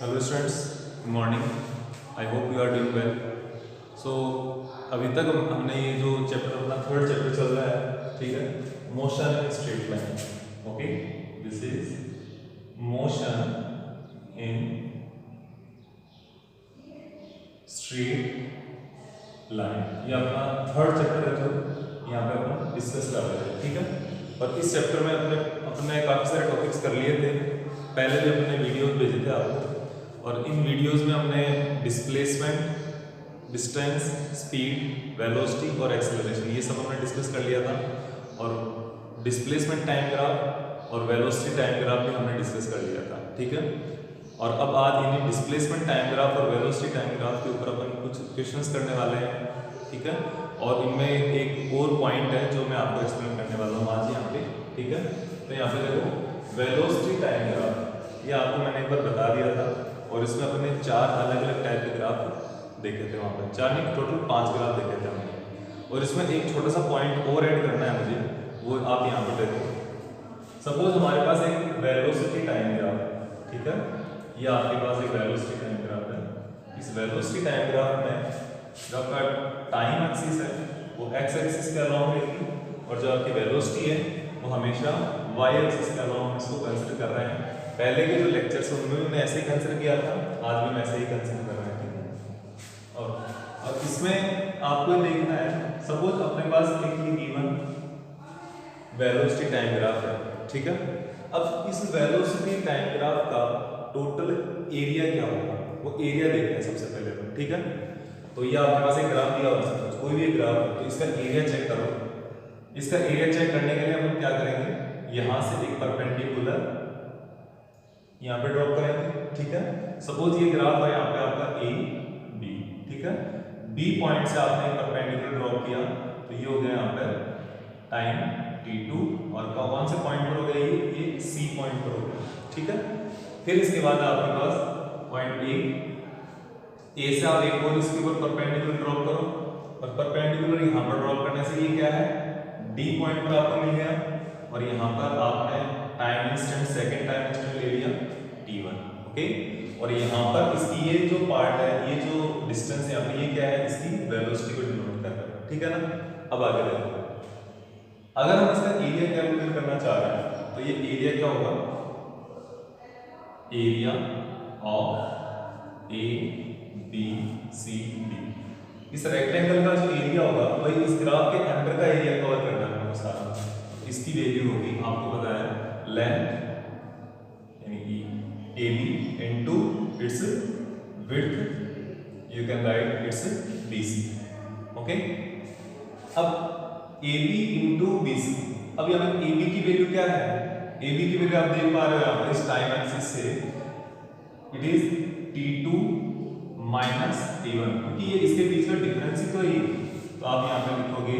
Hello students, good morning. I hope you are doing well. So अभी तक हमने ये जो चैप्टर अपना थर्ड चैप्टर चल रहा है, ठीक है, motion in straight line. Okay, this is motion in straight line. ये अपना थर्ड चैप्टर है जो यहाँ पे अपन डिस्कस कर रहे थे, ठीक है। और इस चैप्टर में अपने काफ़ी सारे टॉपिक्स कर लिए थे, पहले भी अपने वीडियोज भेजे थे आपको। और इन वीडियोस में हमने डिस्प्लेसमेंट, डिस्टेंस, स्पीड, वेलोसिटी और एक्सेलरेशन ये सब हमने डिस्कस कर लिया था। और डिस्प्लेसमेंट टाइम ग्राफ और वेलोसिटी टाइम ग्राफ भी हमने डिस्कस कर लिया था, ठीक है। और अब आज इन्हीं डिस्प्लेसमेंट टाइम ग्राफ और वेलोसिटी टाइम ग्राफ के ऊपर अपन कुछ क्वेश्चंस करने वाले हैं, ठीक है। और इनमें एक और पॉइंट है जो मैं आपको एक्सप्लेन करने वाला हूँ आज यहाँ पे, ठीक है। तो यहाँ पे देखो, वेलोसिटी टाइम ग्राफ ये आपको मैंने एक बार बता दिया था। और इसमें अपने 4 अलग अलग टाइप के ग्राफ देखे थे, वहाँ पर 4 नहीं टोटल 5 ग्राफ देखे थे हमने। और इसमें एक छोटा सा पॉइंट और ऐड करना है मुझे, वो आप यहाँ पर देखो। सपोज हमारे पास एक वेलोसिटी टाइम ग्राफ, ठीक है, ये आपके पास एक वेलोसिटी टाइम ग्राफ है। इस वेलोसिटी टाइम ग्राफ में जो आपका टाइम एक्सिस है वो एक्स एक्सिस के अलाउंग रहेगी, और जो आपकी वेलोसिटी है वो हमेशा वाई एक्सिस के अलाउंग इसको कंसिडर कर रहे हैं। पहले के जो लेक्चर्स उनमें भी मैंने ऐसे ही कंसिडर किया था, आज भी मैं ऐसे ही कंसिडर कर रहा हूँ, ठीक है। और इसमें आपको देखना है, सपोज अपने पास एक गिवन वेलोसिटी टाइम ग्राफ है, ठीक है। अब इस वेलोसिटी टाइम ग्राफ का टोटल एरिया क्या होगा, वो एरिया देखते हैं सबसे पहले, ठीक है। तो ये आपके पास एक ग्राफ दिया होगा, सपोज कोई भी एक ग्राफ, तो इसका एरिया चेक करो। इसका एरिया चेक करने के लिए हम क्या करेंगे, यहाँ से एक परपेंडिकुलर यहाँ पे ड्रॉप करेंगे, ठीक है। सपोज ये ग्राफ है यहाँ पे आपका ए बी, ठीक है। बी पॉइंट से आपने परपेंडिकुलर ड्रॉप किया, तो ये हो गया यहाँ पे टाइम t2, और कौन से पॉइंट पर हो गया, ये सी पॉइंट पर हो गया, ठीक है। फिर इसके बाद आपके पास पॉइंट ए से आप एक और इसके ऊपर परपेंडिकुलर ड्रॉप करो, और परपेंडिकुलर यहाँ पर ड्रॉप करने से ये क्या है, डी पॉइंट पर आपको मिल गया। और यहाँ पर आपने time instant, second time instant ले लिया t1, ओके। और यहाँ पर इसकी ये जो पार्ट है, ये जो डिस्टेंस यहाँ पे, ये क्या है, इसकी वेलोसिटी को डिनोट कर रहा है, ठीक है ना। अब आगे देखो, अगर हम इसका एरिया कैलकुलेट करना चाह रहे हैं, तो ये एरिया क्या होगा, area of A B C D. इस रेक्टेंगल का जो एरिया होगा वही इस ग्राफ के अंदर का एरिया कवर करना है हमको सारा। इसकी वैल्यू होगी, आपको पता है, लेंथ यानी कि A B into its width, you can write its BC, okay. अब A B into B C, अब यहाँ ए बी की वैल्यू क्या है, ए बी की वैल्यू आप देख पा रहे हो यहाँ पर इस टाइम एक्सिस से, it is t2 minus t1, क्योंकि ये इसके बीच में डिफरेंस ही तो है। तो आप यहाँ पे लिखोगे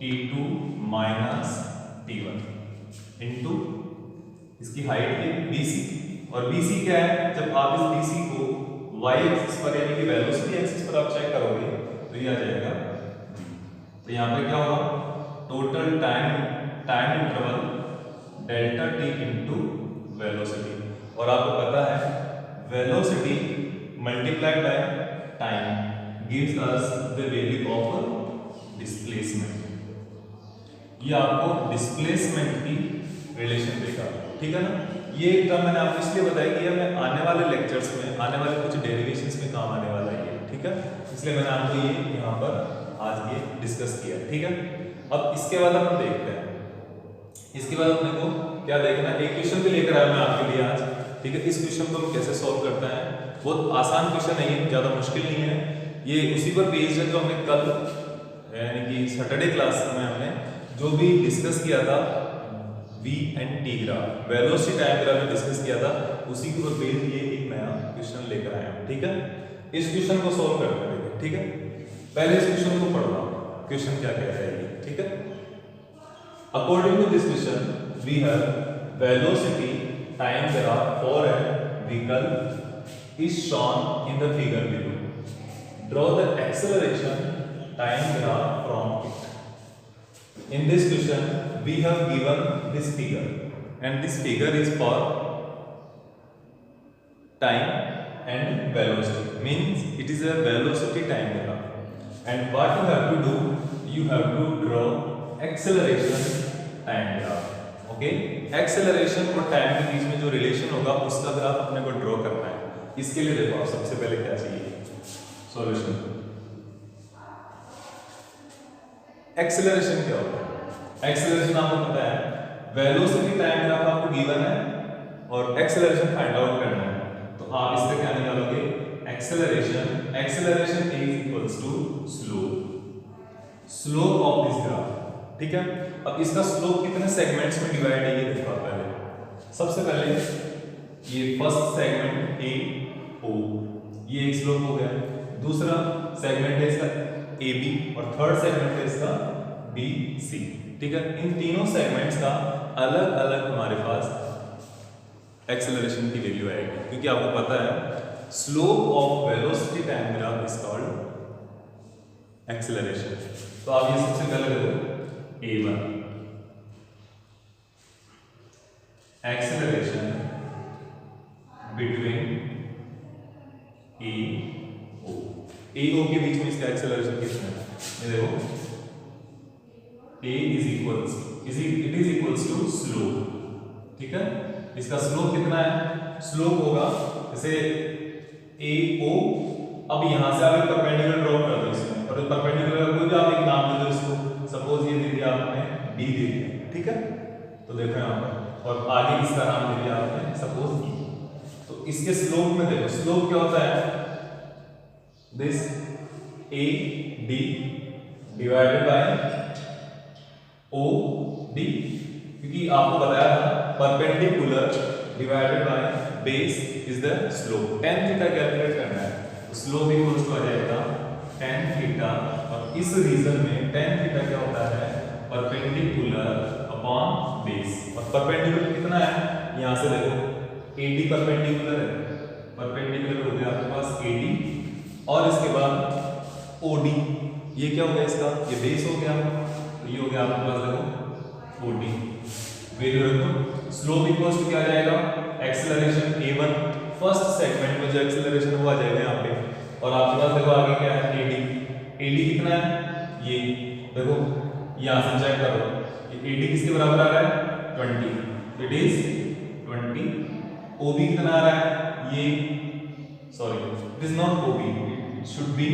t2 माइनस t1 इंटू इसकी हाइट है bc, और bc क्या है, जब आप इस bc को y एक्सिस पर यानी कि वेलोसिटी एक्सिस पर आप चेक करोगे तो ये आ जाएगा। तो यहाँ पे क्या होगा, total time interval delta t into velocity. और आपको पता है velocity multiplied by time gives us the value of displacement. ये आपको डिस्प्लेसमेंट की रिलेशन देगा, ठीक है ना। ये टर्म मैंने आपको इसलिए बताया कि हमें आने वाले लेक्चर्स में, आने वाले कुछ डेरिवेशंस में काम आने वाला है, ठीक है। इसलिए मैंने आपको ये यहाँ पर आज ये डिस्कस किया, ठीक है। अब इसके बाद हम देखते हैं, इसके बाद अपने को क्या देखना है, एक क्वेश्चन भी लेकर आया मैं आपके लिए आज, ठीक है। इस क्वेश्चन को हम कैसे सॉल्व करते हैं, बहुत आसान क्वेश्चन है, ये ज़्यादा मुश्किल नहीं है। ये उसी पर बेस्ड है जो हमने कल यानी कि सैटरडे क्लास में हमने जो भी डिस्कस किया था, V and T graph, velocity time graph में डिस्कस किया था, उसी के ऊपर बेस्ड ये एक नया क्वेश्चन लेकर आया हूं, ठीक है। इस क्वेश्चन को सॉल्व करते हैं, ठीक है। पहले इस क्वेश्चन को पढ़ना, क्वेश्चन क्या कह रहा है ये, ठीक है। According to this question we have velocity time graph for a vehicle is shown in the figure below. Draw the acceleration time graph from it. In this question, we have given this figure, and this figure is for time and velocity, means it is a velocity time graph. And what you have to do, you have to draw acceleration time graph. Okay, acceleration और time के बीच में जो relation होगा उसका graph अपने को draw करना है। इसके लिए देखो आप सबसे पहले क्या चाहिए, सॉल्यूशन। एक्सेलरेशन क्या होता है? एक्सेलरेशन आपको पता है, वेलोसिटी टाइम ग्राफ आपको गिवन है और एक्सेलरेशन फाइंड आउट करना है। तो आप इसका क्या निकालोगे, acceleration, acceleration is equals to slope of this graph. ठीक है, अब इसका स्लोप कितने सेगमेंट्स में डिवाइड है ये देखो। पहले सबसे पहले ये फर्स्ट सेगमेंट ए ओ, ये एक स्लोप हो गया। दूसरा सेगमेंट है इसका ए बी और थर्ड सेगमेंट है इसका बी सी। ठीक है, इन तीनों सेगमेंट्स का अलग अलग हमारे पास एक्सेलरेशन की वैल्यू आएगी, क्योंकि आपको पता है slope of velocity time graph is called acceleration. तो आप ये सबसे पहले देखो A1 acceleration between AO के बीच में इसका एक्सेलरेशन कितना है, ये देखो A it is equals to slope. ठीक है, इसका स्लोप कितना है, स्लोप होगा जैसे AO, अब यहां से आप एक परपेंडिकुलर ड्रॉ कर दो इसमें, और परपेंडिकुलर कोई भी आप एक नाम दे दो इसको, सपोज ये दे दिया आपने डी दे दिया। ठीक है, तो देखो यहाँ पर, और आगे इसका नाम दे दिया आपने सपोज ई। तो इसके स्लोप में देखो, स्लोप क्या होता है, this A D divided by O D, क्योंकि आपको बताया था perpendicular divided by base is the slope. tan theta calculate करना है, तो स्लोप इक्वल्स टू आ जाएगा tan थीटा, और इस रीजन में tan थीटा क्या होता है, परपेंडिकुलर अपॉन बेस। और परपेंडिकुलर कितना है, यहां से देखो AD परपेंडिकुलर है, परपेंडिकुलर हो गया आपके पास AD, और इसके बाद OD, ये क्या हो गया इसका, ये बेस हो गया, तो ये हो गया आपके पास देखो OD वैल्यू रखो। स्लोप इक्वल्स टू क्या आ जाएगा, एक्सेलरेशन A1 फर्स्ट सेगमेंट में जो एक्सेलरेशन वो आ जाएगा यहाँ पे, और आपके पास देखो आगे क्या है AD कितना है, ये देखो यहां से चेक करो, ये AD किसके बराबर आ रहा है 20, इट इज 20। OB कितना आ रहा है, ये sorry it is not OB, it should be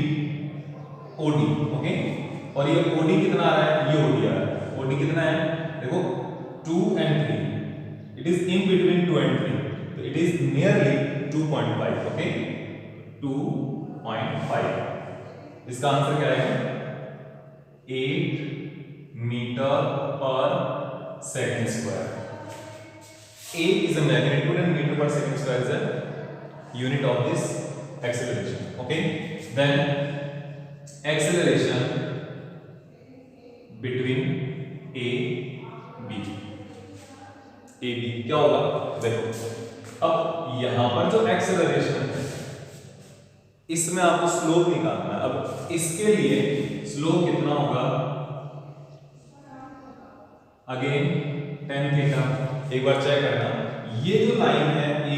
OD। Okay, और ये OD कितना आ रहा है, ये OD आ रहा है। OD कितना है देखो 2 and 3, it is in between 2 and 3, तो इट इज नियरली 2.5। ओके, 2.5, इसका आंसर क्या है 8 मीटर पर second square. A is a magnitude and meter per second square is a unit of this acceleration. Okay, then acceleration between A B क्या होगा, देखो अब यहां पर जो एक्सेलरेशन है इसमें आपको स्लोप निकालना है। अब इसके लिए स्लोप कितना होगा, अगेन tan थीटा, एक बार चेक करना, ये जो लाइन है ए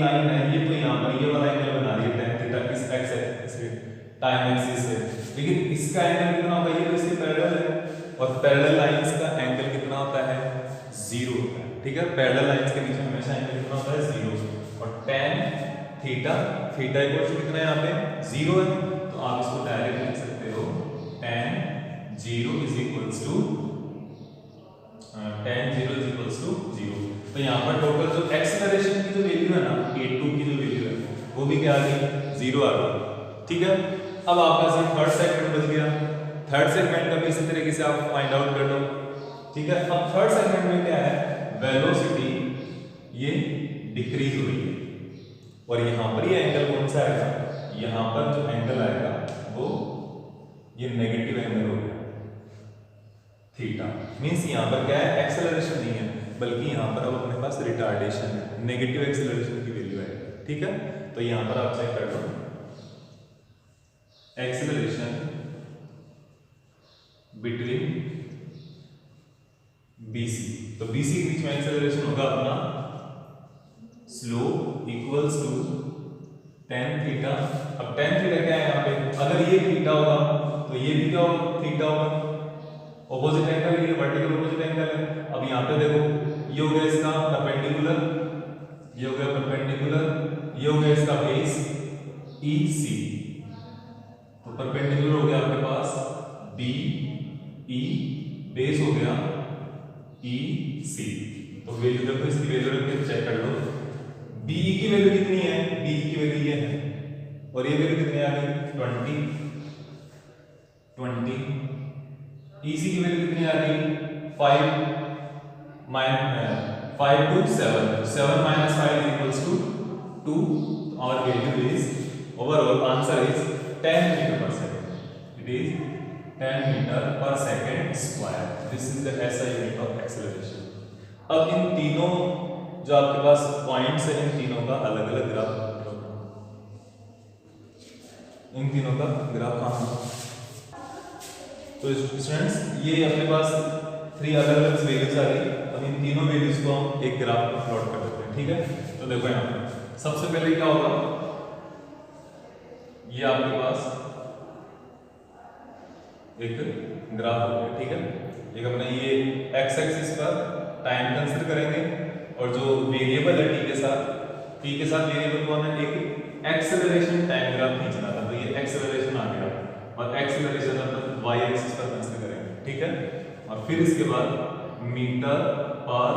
लाइन है, ये तो यहां पर ये वाला एंगल बना रही है tan थीटा इस एक्स एक्सिस से, टाइम एक्सिस से, लेकिन इसका एंगल कितना होगा, ये तो इसके पैरेलल है, और पैरेलल लाइंस का एंगल कितना होता है 0 होता है। ठीक है, पैरेलल लाइंस के बीच में हमेशा एंगल कितना होता है 0, और tan थीटा इक्वल टू कितना है यहाँ पे 0 है, तो आप इसको डायरेक्ट लिख सकते हो tan 0 इज इक्वल्स टू 0। तो यहाँ पर टोटल जो एक्सेलरेशन की जो वैल्यू है ना, a2 की जो वैल्यू है वो भी क्या आ गई 0 आ गई। ठीक है, अब आपका सिर्फ थर्ड सेगमेंट बच गया, थर्ड सेगमेंट का भी इसी तरीके से आप फाइंड आउट कर लो। ठीक है, अब थर्ड सेगमेंट में क्या है, वेलोसिटी ये डिक्रीज हो रही है, और यहां पर ये एंगल कौन सा आएगा, यहां पर जो एंगल आएगा वो ये नेगेटिव एंगल हो गया थीटा। मींस यहां पर क्या है, एक्सेलरेशन नहीं है, बल्कि यहां पर अब अपने पास रिटार्डेशन है, नेगेटिव एक्सेलरेशन की वैल्यू है। ठीक है, तो यहां पर आप चेक कर लो एक्सेलरेशन बिटवीन BC, तो BC के बीच में एक्सेलरेशन होगा अपना slope equals to tan theta. अब tan थीटा क्या है यहाँ पे, अगर ये थीटा होगा तो ये भी क्या होगा, थीटा होगा। ऑपोजिट एंगल, ये वर्टिकल ऑपोजिट एंगल है। अब यहाँ पे देखो ये हो गया इसका परपेंडिकुलर, ये हो गया परपेंडिकुलर, ये हो गया इसका बेस EC। तो परपेंडिकुलर हो गया आपके पास BE, बेस हो गया EC। तो वैल्यू देखो, इसकी वैल्यू रख के चेक कर लो। BE की वैल्यू कितनी है, BE की वैल्यू ये है, और ये वैल्यू कितनी आ गई 20। EC की वैल्यू कितनी आ गई 5 to 7, 7 minus 5 is equals to 2। our value is, overall answer is 10 meter per second, it is 10 meter per second square। this is the SI unit of acceleration। अब इन तीनों जो आपके पास पॉइंट्स हैं, इन तीनों का अलग अलग ग्राफ, इन तीनों का ग्राफ कहाँ। तो स्टूडेंट्स ये अपने पास 3 अलग अलग वैल्यूज आ गई। अब इन तीनों वैल्यूज को हम एक ग्राफ में प्लॉट कर देते हैं, ठीक है। तो देखो यहाँ पे सबसे पहले क्या होगा, ये आपके पास एक ग्राफ हो गया, ठीक है। एक अपना ये एक्स एक्सिस पर टाइम कंसीडर करेंगे, और जो वेरिएबल है टी के साथ वेरिएबल को हमें एक एक्सेलरेशन टाइम ग्राफ खींचना था। तो ये एक्सेलरेशन आ गया, और एक्सेलरेशन अपन वाई एक्सिस पर कंसीडर करेंगे, ठीक है। और फिर इसके बाद मीटर पर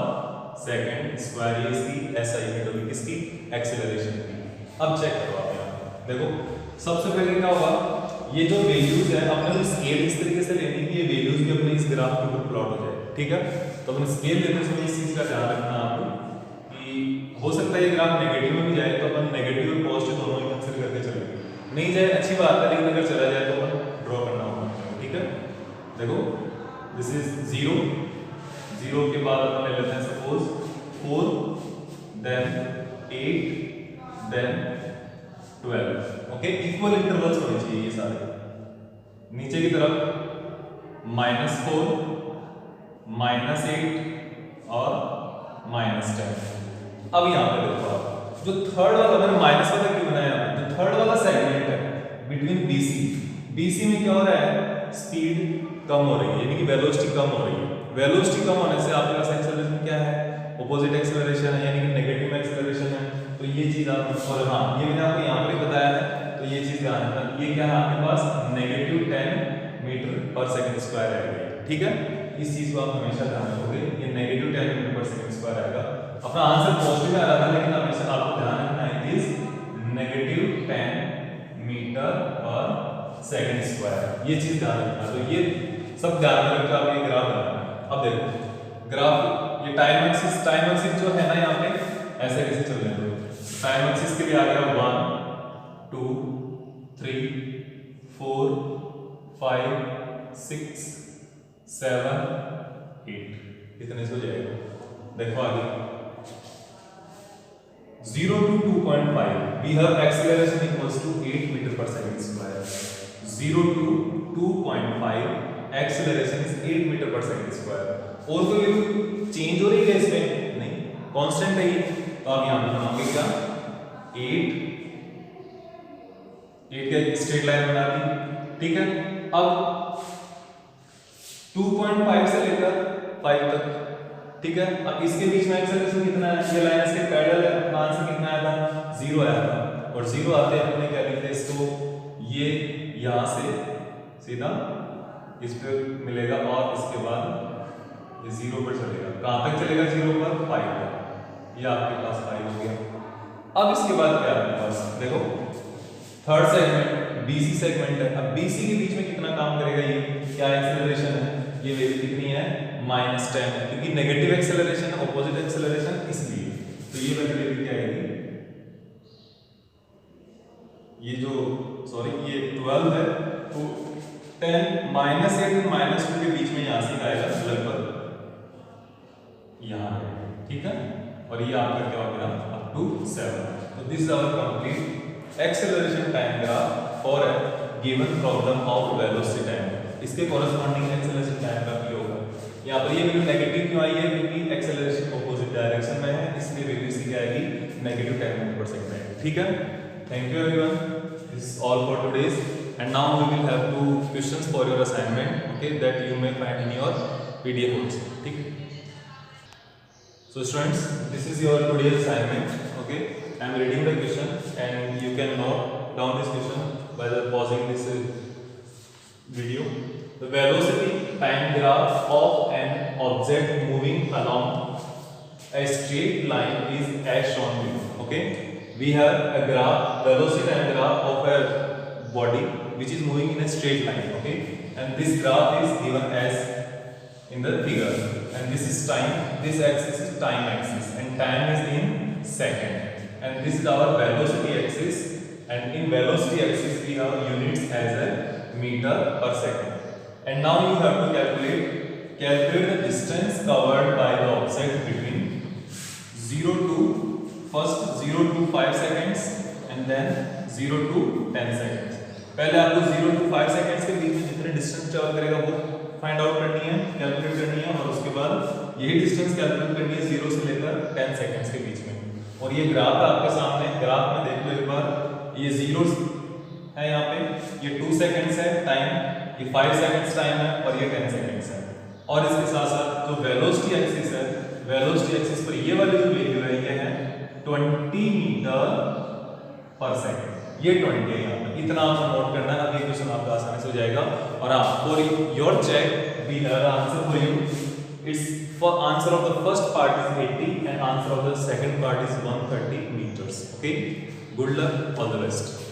सेकंड स्क्वायर, ये इसकी ऐसा यूनिट होगी किसकी, एक्सेलरेशन की। अब चेक करो आप यहाँ देखो, सबसे पहले क्या होगा, ये जो वैल्यूज है अपने स्केल इस तरीके से लेनी कि ये वैल्यूज भी अपने इस ग्राफ के ऊपर प्लॉट हो जाए, ठीक है। तो अपने स्केल लेते समय इस चीज का ध्यान रखना आपको कि हो सकता है ये ग्राफ नेगेटिव में भी जाए, तो अपन नेगेटिव और पॉजिटिव दोनों ही कंसीडर करके चलेंगे। नहीं जाए अच्छी बात है, लेकिन अगर चला जाए तो अपन ड्रॉ करना होगा, ठीक है। देखो दिस इज 0, 0 के बाद अपन ले लेते हैं suppose 4, then 8, then 12। Okay, equal intervals होने चाहिए ये सारे। नीचे की तरफ -4, -8 और -10। अब यहाँ पे देखो आप, जो थर्ड वाला मैंने माइनस वाला क्यों बनाया, जो थर्ड वाला सेगमेंट है बिटवीन BC में क्या हो रहा है, स्पीड कम हो रही है, यानी कि वेलोसिटी कम हो रही है। वेलोसिटी कम होने से आपके पास एक्सेलरेशन क्या है, ऑपोजिट एक्सेलरेशन है, यानी कि नेगेटिव एक्सेलरेशन है। तो ये चीज आप, और हाँ ये मैंने आपको यहाँ पे बताया है, तो ये चीज ध्यान रखना, ये क्या है आपके पास -10 मीटर पर सेकंड स्क्वायर आएगा, ठीक है। इस चीज को आप हमेशा ध्यान रखोगे, ये -10 मीटर पर सेकंड स्क्वायर आएगा। अपना आंसर पॉजिटिव आ रहा था, लेकिन हमेशा आपको ध्यान रखना है इट इज -10 मीटर पर सेकंड स्क्वायर, ये चीज ध्यान रखना। तो ये सब ध्यान में रखकर आप ये ग्राफ बनाना। अब देखो ग्राफ, ये टाइम एक्सिस जो है ना यहाँ पे ऐसे कैसे चल रहे हैं, टाइम एक्सिस के लिए आ गया 1 2 3 4 5 6 7 8, इतने से हो जाएगा। देखो आगे 0 to 2.5 we have acceleration equals to 8 meter per second square। 0 to 2.5 acceleration is 8 meter per second square। और कोई वैल्यू चेंज हो रही है इसमें नहीं, कांस्टेंट है ये। तो आप यहां पे बनाओगे क्या, 8 का स्ट्रेट लाइन बना दी, ठीक है। अब 2.5 से लेकर 5 तक, ठीक है। अब इसके बीच में एक्सेलरेशन कितना है, ये लाइन इसके पैरेलल है, अपना आंसर कितना आया था 0 आया था। और 0 आते हैं हमने क्या लिखते हैं इसको, ये यहां से सीधा इस पे मिलेगा, और इसके बाद ये 0 पर चलेगा। कहां तक चलेगा, 0 पर 5 तक। ये आपके पास 5 हो गया। अब इसके बाद क्या है आपके पास, देखो थर्ड सेगमेंट BC सेगमेंट है। अब BC के बीच में कितना काम करेगा, ये क्या एक्सेलरेशन है, ये वैल्यू कितनी है -10 है, क्योंकि नेगेटिव एक्सेलरेशन है, ऑपोजिट एक्सेलरेशन, इसलिए तो ये वाली वैल्यू क्या आएगी, ये जो सॉरी ये 12 है, तो 10 -8 और -2 के बीच में यहां से आएगा लगभग यहां, ठीक है। और ये आपका क्या हो गया अप टू 7। तो this is our complete acceleration time graph for given problem of velocity time. इसके कॉरेस्पॉन्डिंग एक्सेलरेशन टाइम ग्राफ ये होगा। यहाँ पर ये वैल्यू नेगेटिव क्यों आई है, क्योंकि एक्सेलरेशन ऑपोजिट डायरेक्शन में है, इसलिए वैल्यू इसकी क्या आएगी नेगेटिव 10 मीटर पर सेकंड आएगा। ठीक है, thank you everyone, this is all for today's and now we will have 2 questions for your assignment, okay, that you may find in your PDF also. ठीक है, so students, this is your today's assignment, okay. I am reading the question and you can note down this question by the pausing this video. The velocity time graph of an object moving along a straight line is as shown below. Okay, we have a graph, velocity time graph of a body which is moving in a straight line. Okay, and this graph is given as in the figure, and this is time, this axis is time axis and time is in second, and this is our velocity axis, and in velocity axis we have units as a meter per second. And now you have to calculate the distance covered by the object between 0 to 5 seconds and then 0 to 10 seconds. पहले आपको 0 to 5 seconds के बीच में जितने distance travel करेगा वो find out करनी है, कैलकुलेट करनी है, और उसके बाद यही डिस्टेंस कैलकुलेट करनी है 0 से लेकर 10 सेकंड्स के बीच में। और ये ग्राफ है आपके सामने, ग्राफ में देख लो एक बार, ये 0 है यहाँ पे, ये 2 सेकंड्स है टाइम, ये 5 सेकंड्स टाइम है और ये 10 सेकंड्स है। और इसके साथ साथ जो वेलोसिटी एक्सिस है, वेलोसिटी एक्सिस पर ये वाली जो वैल्यू है ये है 20 मीटर पर सेकंड, ये 20 है यहाँ पे, इतना आपको नोट करना है। अब ये क्वेश्चन आपका आसानी से हो जाएगा। और आप for your check we have answer for you, it's for answer of the first part is 80 and answer of the second part is 130 meters. Okay, good luck, all the best.